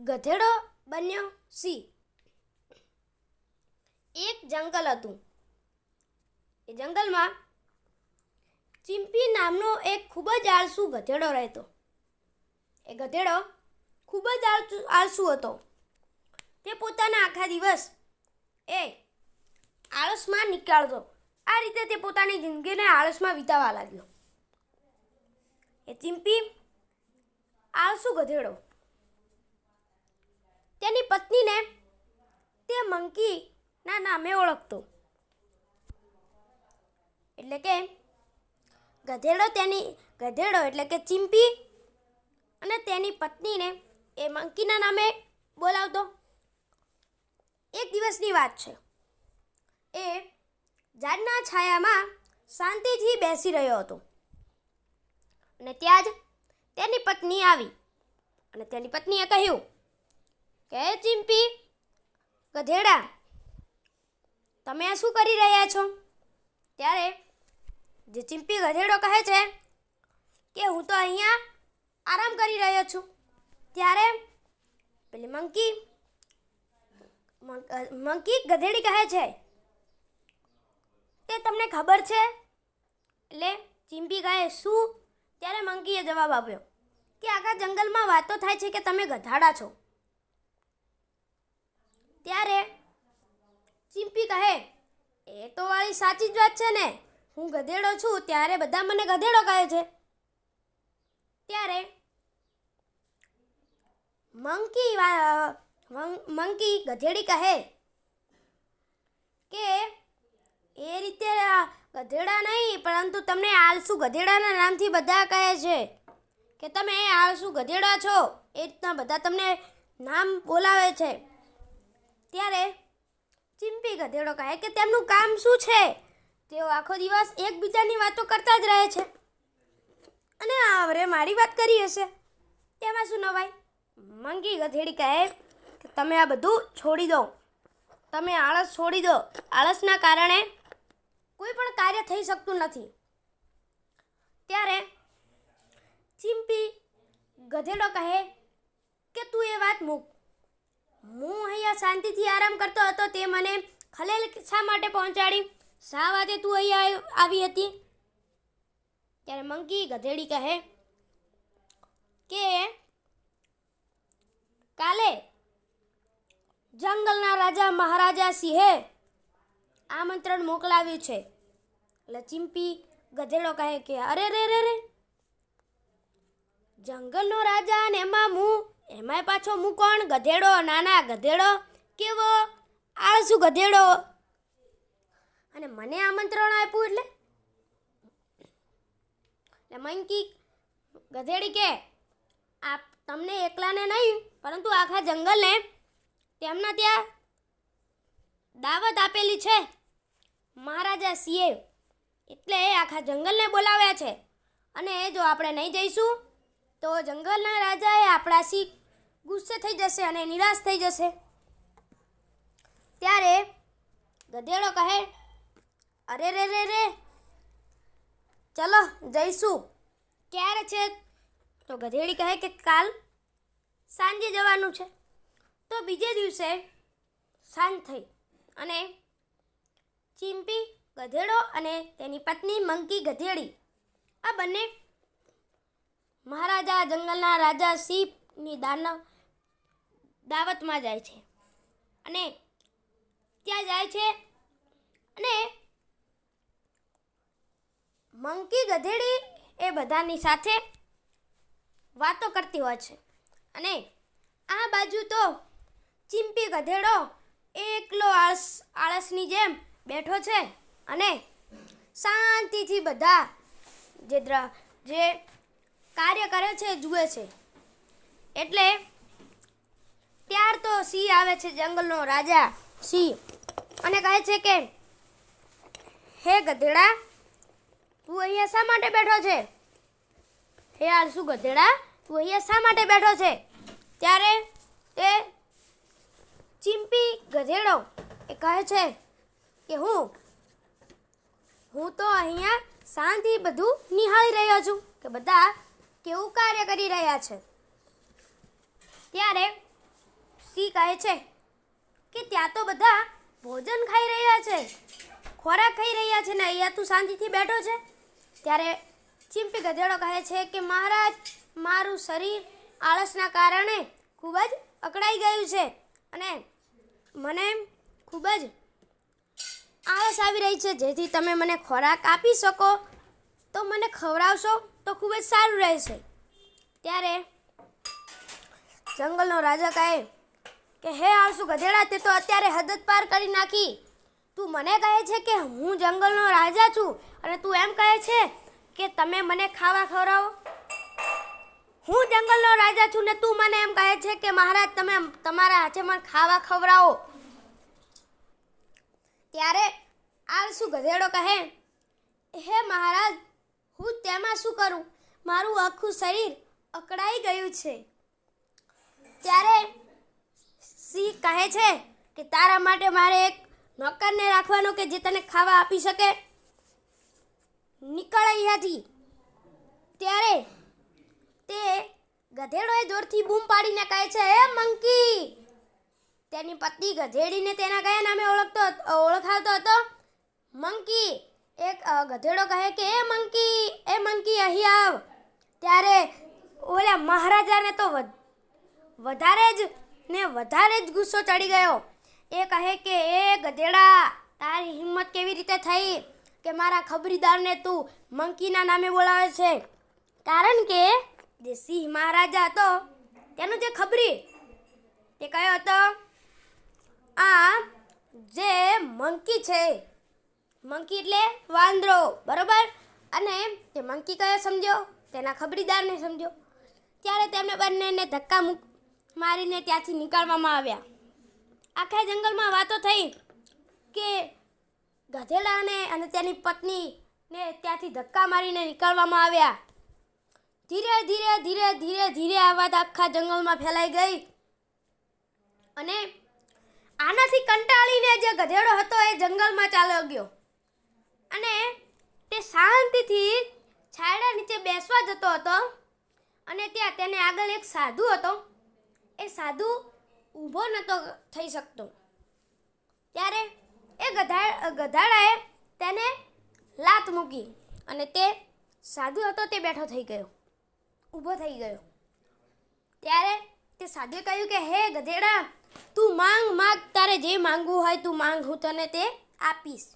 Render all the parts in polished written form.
ગધેડો બન્યો સિંહ. એક જંગલ હતું. એ જંગલમાં ચિમ્પી નામનો એક ખૂબ જ આળસુ ગધેડો રહેતો. એ ગધેડો ખૂબ જ આળસુ હતો. તે પોતાના આખા દિવસ એ આળસમાં નીકાળતો. આ રીતે તે પોતાની જિંદગીને આળસમાં વિતાવવા લાગ્યો. એ ચિમ્પી આળસુ ગધેડો તેની પત્નીને તે મંકીના નામે ઓળખતો. એટલે કે ગધેડો એટલે કે ચિમ્પી અને તેની પત્નીને એ મંકીના નામે બોલાવતો. એક દિવસની વાત છે. એ ઝાડના છાયામાં શાંતિથી બેસી રહ્યો હતો અને ત્યાં જ તેની પત્ની આવી અને તેની પત્નીએ કહ્યું કે ચિમ્પી, ગધેડા, તમે આ શું કરી રહ્યા છો? ત્યારે જે ચિમ્પી ગધેડો કહે છે કે હું તો અહીંયા આરામ કરી રહ્યો છું. ત્યારે પેલી મંકી ગધેડી કહે છે કે તમને ખબર છે? એટલે ચિમ્પી કહે શું? ત્યારે મંકીએ જવાબ આપ્યો કે આખા જંગલમાં વાતો થાય છે કે તમે ગધાડા છો. ત્યારે ચિમ્પી કહે એ તો વાળી સાચી જ વાત છે ને, હું ગધેડો છું ત્યારે બધા મને ગધેડો કહે છે. ત્યારે મંકી ગધેડી કહે કે એ રીતે ગધેડા નહીં, પરંતુ તમને આળસુ ગધેડાના નામથી બધા કહે છે કે તમે આળસુ ગધેડા છો. એ રીતના બધા તમને નામ બોલાવે છે. ત્યારે ચિમ્પી ગધેડો કહે કે તેમનું કામ શું છે? તેઓ આખો દિવસ એકબીજાની વાતો કરતા જ રહે છે અને આવરે મારી વાત કરી હશે, તેમાં શું નવાઈ? મંકી ગધેડી કહે કે તમે આ બધું છોડી દો, તમે આળસ છોડી દો. આળસના કારણે કોઈ પણ કાર્ય થઈ શકતું નથી. ત્યારે ચિમ્પી ગધેડો કહે કે તું એ વાત મૂક. હું અહીંયા શાંતિથી આરામ કરતો હતો, તે મને ખલેલ શા માટે પહોંચાડી? શા વાતે તું અહીંયા આવી હતી? ત્યારે મંકી ગધેડી કહે કે કાલે જંગલના રાજા મહારાજા સિંહે આમંત્રણ મોકલાવ્યું છે. એટલે ચિમ્પી ગધેડો કહે કે અરે રે, જંગલનો રાજા અને એમાંય પાછો હું કોણ? ગધેડો, નાના ગધેડો, કેવો આળસુ ગધેડો, અને મને આમંત્રણ આપ્યું? એટલે મંકી ગધેડી કે આપ તમને એકલાને નહીં, પરંતુ આખા જંગલને તેમના ત્યાં દાવત આપેલી છે મહારાજા સિંહે, એટલે આખા જંગલને બોલાવ્યા છે. અને જો આપણે નહીં જઈશું તો જંગલના રાજાએ આપણાથી ગુસ્સે થઈ જશે અને નિરાશ થઈ જશે. ત્યારે ગધેડો કહે અરે રે, ચલો જઈશું. ક્યારે છે? તો ગધેડી કહે કે કાલ સાંજે જવાનું છે. તો બીજે દિવસે સાંજ થઈ અને ચિમ્પી ગધેડો અને તેની પત્ની મંકી ગધેડી આ બંને મહારાજા જંગલના રાજા સિંહની દાવતમાં જાય છે અને ત્યાં જાય છે અને મંકી ગધેડી એ બધાની સાથે વાતો કરતી હોય છે અને આ બાજુ તો ચિમ્પી ગધેડો એકલો આળસની જેમ બેઠો છે અને શાંતિથી બધા જે કાર્ય કરે છે જુએ છે. એટલે ત્યાર તો સિંહ આવે છે, જંગલનો રાજા સિંહ, અને કહે છે કે હે ગધેડા, તું અહીંયા શા માટે બેઠો છે? હે આળસુ ગધેડા, તું અહીંયા શા માટે બેઠો છે? ત્યારે તે ચિમ્પી ગધેડો એ કહે છે કે હું તો અહીંયા શાંતિ બધું નિહાળી રહ્યો છું કે બધા કેવું કાર્ય કરી રહ્યા છે. ત્યારે સિંહ કહે છે કે ત્યાં તો બધા ભોજન ખાઈ રહ્યા છે, ખોરાક ખાઈ રહ્યા છે ને અહીંયા તું શાંતિથી બેઠો છે. ત્યારે ચિંપી ગધેડો કહે છે કે મહારાજ, મારું શરીર આળસના કારણે ખૂબ જ અકળાઈ ગયું છે અને મને ખૂબ જ આળસ આવી રહી છે. જેથી તમે મને ખોરાક આપી શકો તો મને ખવડાવશો તો ખૂબ જ સારું રહેશે. ત્યારે જંગલનો રાજા કહે કે હે આળસુ ગધેડા, તે તો અત્યારે હદ જ પાર કરી નાખી. તું મને કહે છે કે હું જંગલનો રાજા છું અને તું એમ કહે છે કે તમે મને ખાવા ખવડાવો. હું જંગલનો રાજા છું ને તું મને એમ કહે છે કે મહારાજ તમે તમારા હાથે મને ખાવા ખવડાવો. ત્યારે આળસુ ગધેડો કહે હે મહારાજ, હું તેમાં શું કરું, મારું આખું શરીર અકળાઈ ગયું છે. ત્યારે સિંહ કહે છે કે તારા માટે મારે એક નોકરને રાખવાનો કે જે તને ખાવા આપી શકે, નીકળ અહીંયાથી. ત્યારે તે ગધેડોએ જોરથી બૂમ પાડીને કહે છે હે મંકી. તેની પત્ની ગધેડીને તેના કયા નામે ઓળખાવતો હતો? મંકી. એક ગધેડો કહે કે એ મંકી અહીં આવ. ત્યારે ઓલા મહારાજાને તો વધારે જ ગુસ્સો ચડી ગયો. એ કહે કે એ ગધેડા, તારી હિંમત કેવી રીતે થઈ કે મારા ખબરીદારને તું મંકીના નામે બોલાવે છે? કારણ કે જે સિંહ મહારાજા હતો તેનો જે ખબરી તે કયો હતો, આ જે મંકી છે, મંકી એટલે વાંદરો, બરોબર, અને તે મંકી કયો સમજ્યો? તેના ખબરીદારને સમજ્યો. ત્યારે તેમને બંનેને ધક્કા મારીને ત્યાંથી નીકાળવામાં આવ્યા. આખા જંગલમાં વાતો થઈ કે ગધેડાને અને તેની પત્નીને ત્યાંથી ધક્કા મારીને નીકાળવામાં આવ્યા. ધીરે ધીરે ધીરે ધીરે ધીરે આ વાત આખા જંગલમાં ફેલાઈ ગઈ અને આનાથી કંટાળીને જે ગધેડો હતો એ જંગલમાં ચાલ્યો ગયો અને તે શાંતિથી છાંયડા નીચે બેસવા જતો હતો અને ત્યાં તેને આગળ એક સાધુ હતો. એ સાધુ ઊભો નહોતો થઈ શકતો. ત્યારે એ ગધાડાએ તેને લાત મૂકી અને તે સાધુ હતો તે બેઠો થઈ ગયો, ઊભો થઈ ગયો. ત્યારે તે સાધુએ કહ્યું કે હે ગધેડા, તું માંગ, તારે જે માંગવું હોય તું માંગ, હું તને તે આપીશ.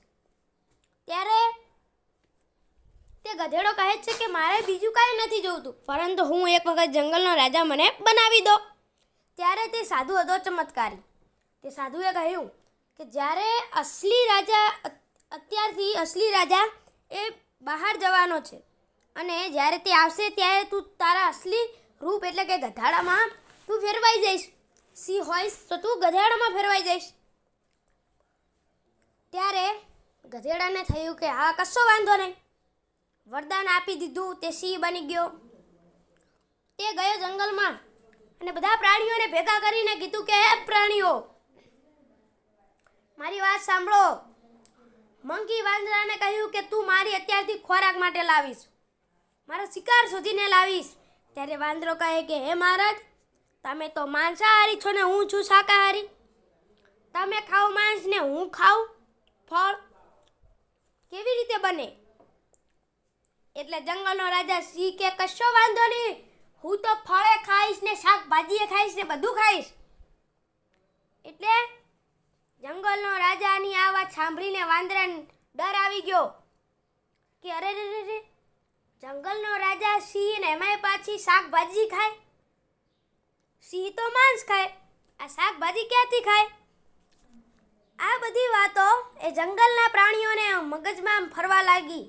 ત્યારે તે ગધેડો કહે છે કે મારે બીજું કાંઈ નથી જોઈતું, પરંતુ હું એક વખત જંગલનો રાજા મને બનાવી દો. ત્યારે તે સાધુ હતો ચમત્કારી. તે સાધુએ કહ્યું કે જ્યારે અત્યારથી અસલી રાજા એ બહાર જવાનો છે અને જ્યારે તે આવશે ત્યારે તું તારા અસલી રૂપ એટલે કે ગધાડામાં તું ફેરવાઈ જઈશ. સિંહ હોઈશ તો તું ગધેડામાં ફેરવાઈ જઈશ. ત્યારે ગધેડાને થયું કે હા કશો વાંધો નહીં, વરદાન આપી દીધું. તે સિંહ બની ગયો. તે ગયો જંગલમાં અને બધા પ્રાણીઓને ભેગા કરીને કીધું કે હે પ્રાણીઓ, મારી વાત સાંભળો. મંકી વાંદરાને કહ્યું કે તું મારી અત્યારથી ખોરાક માટે લાવીશ, મારો શિકાર શોધીને લાવીશ. ત્યારે વાંદરો કહે કે હે મહારાજ, તમે તો માંસાહારી છો ને હું છું શાકાહારી. તમે ખાઓ માંસ ને હું ખાઉં ફળ, કેવી રીતે બને? એટલે જંગલનો રાજા સિંહ કે કશો વાંધો નહીં, હું તો ફળે ખાઈશ ને શાકભાજીએ ખાઈશ ને બધું ખાઈશ. એટલે જંગલનો રાજાની આ વાત સાંભળીને વાંદરાને ડર આવી ગયો કે અરે રે, જંગલનો રાજા સિંહ ને એમાંય પાછી શાકભાજી ખાય. સિંહ તો માંસ ખાય, આ શાકભાજી ક્યાંથી ખાય? આ બધી વાતો એ જંગલના પ્રાણીઓને મગજમાં ફરવા લાગી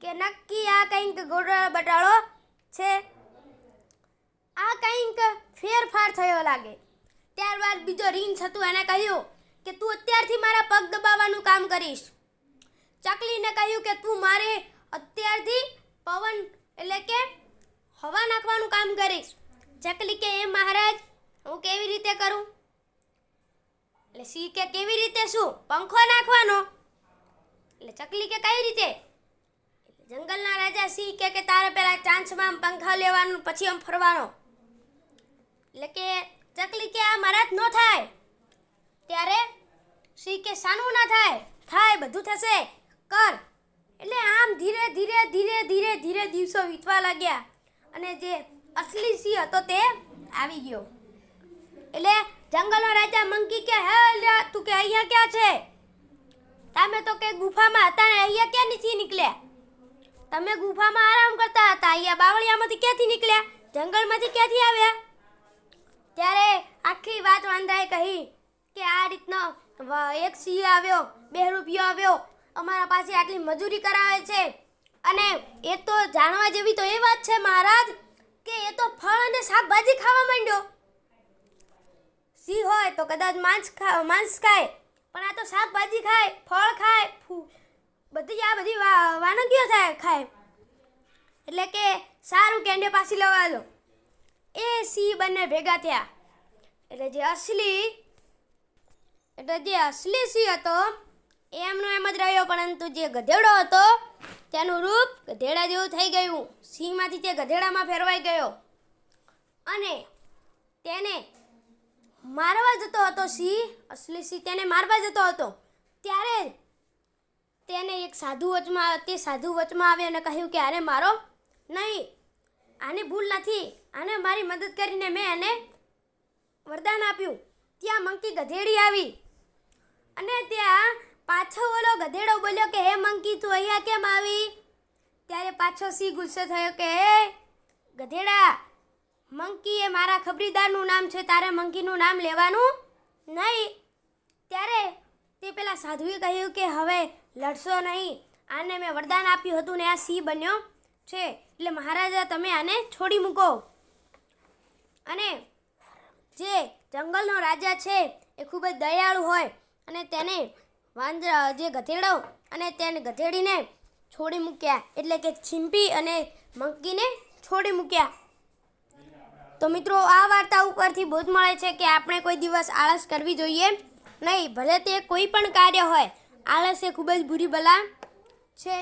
કે નક્કી આ કંઈક ગોળો બટાળો છે, આ કંઈક ફેરફાર થયો લાગે. ત્યારબાદ બીજો રીંછ હતું, એને કહ્યું કે તું અત્યારથી મારા પગ દબાવવાનું કામ કરીશ. ચકલીને કહ્યું કે તું મારે અત્યારથી પવન એટલે કે હવા નાખવાનું કામ કરીશ. ચકલી કે એ મહારાજ હું કેવી રીતે કરું? એટલે સિંહ કે કેવી રીતે શું? પંખો નાખવાનો. એટલે ચકલી કે કઈ રીતે? જંગલના રાજા સિંહ કે તારે પહેલા ચાંચમાં પંખા લેવાનું પછી આમ ફરવાનો. એટલે કે ચકલી કે આ મારાથી ન થાય. ત્યારે સિંહ કે શાનું ના થાય, થાય બધું થશે, કર. એટલે આમ ધીરે ધીરે ધીરે ધીરે ધીરે દિવસો વીતવા લાગ્યા અને જે અસલી સિંહ હતો તે આવી ગયો. એટલે જંગલનો રાજા મંકી કે હે લ્યા, તું કે અહીંયા ક્યાં છે? તમે તો કે ગુફામાં હતા ને અહીંયા ક્યાં નથી નીકળ્યા? તમે ગુફામાં આરામ કરતા હતા, અહીંયા બાવળિયામાંથી ક્યાંથી નીકળ્યા? જંગલમાંથી ક્યાંથી આવ્યા? ત્યારે આખી વાત વાંદરાએ કહી કે આ રીતનો એક સિંહ આવ્યો, 2 રૂપિયો આવ્યો, અમારા પાસે આટલી મજૂરી કરાવે છે. અને એ તો જાણવા જેવી તો એ વાત છે મહારાજ કે એ તો ફળ અને શાકભાજી ખાવા માંડ્યો. સિંહ હોય તો કદાચ માંસ ખાય, પણ આ તો શાકભાજી ખાય, ફળ ખાય, બધી વાનગીઓ ખાય. એટલે કે સારું કેંડે પાછી લેવા લો. એ સિંહ બંને ભેગા થયા. એટલે જે અસલી સિંહ હતો એમનો એમ જ રહ્યો, પરંતુ જે ગધેડો હતો તેનું રૂપ ગધેડા જેવું થઈ ગયું. સિંહમાંથી તે ગધેડામાં ફેરવાઈ ગયો અને તેને મારવા જતો હતો. અસલી સિંહ તેને મારવા જતો હતો. ત્યારે તેને એક સાધુ વચમાં આવ્યો અને કહ્યું કે આને મારો નહીં, આની ભૂલ નથી, આને મારી મદદ કરીને મેં એને વરદાન આપ્યું. ત્યાં મંકી ગધેડી આવી અને ત્યાં પાછો ઓલો ગધેડો બોલ્યો કે હે મંકી, તું અહીંયા કેમ આવી? ત્યારે પાછો સિંહ ગુસ્સે થયો કે હે ગધેડા, મંકી એ મારા ખબરીદારનું નામ છે, તારે મંકીનું નામ લેવાનું નહીં. ત્યારે તે પેલા સાધુએ કહ્યું કે હવે લડશો નહીં, આને મેં વરદાન આપ્યું હતું ને આ સિંહ બન્યો છે, એટલે મહારાજા તમે આને છોડી મૂકો. અને જે જંગલનો રાજા છે એ ખૂબ જ દયાળુ હોય અને તેને જે ગધેડો અને તેને ગધેડીને છોડી મૂક્યા, એટલે કે ચીંપી અને મંકીને છોડી મૂક્યા. તો મિત્રો આ વાર્તા ઉપરથી બોધ મળે છે કે આપણે કોઈ દિવસ આળસ કરવી જોઈએ નહીં, ભલે તે કોઈ પણ કાર્ય હોય. આળસ એ ખૂબ જ બુરી બલા છે.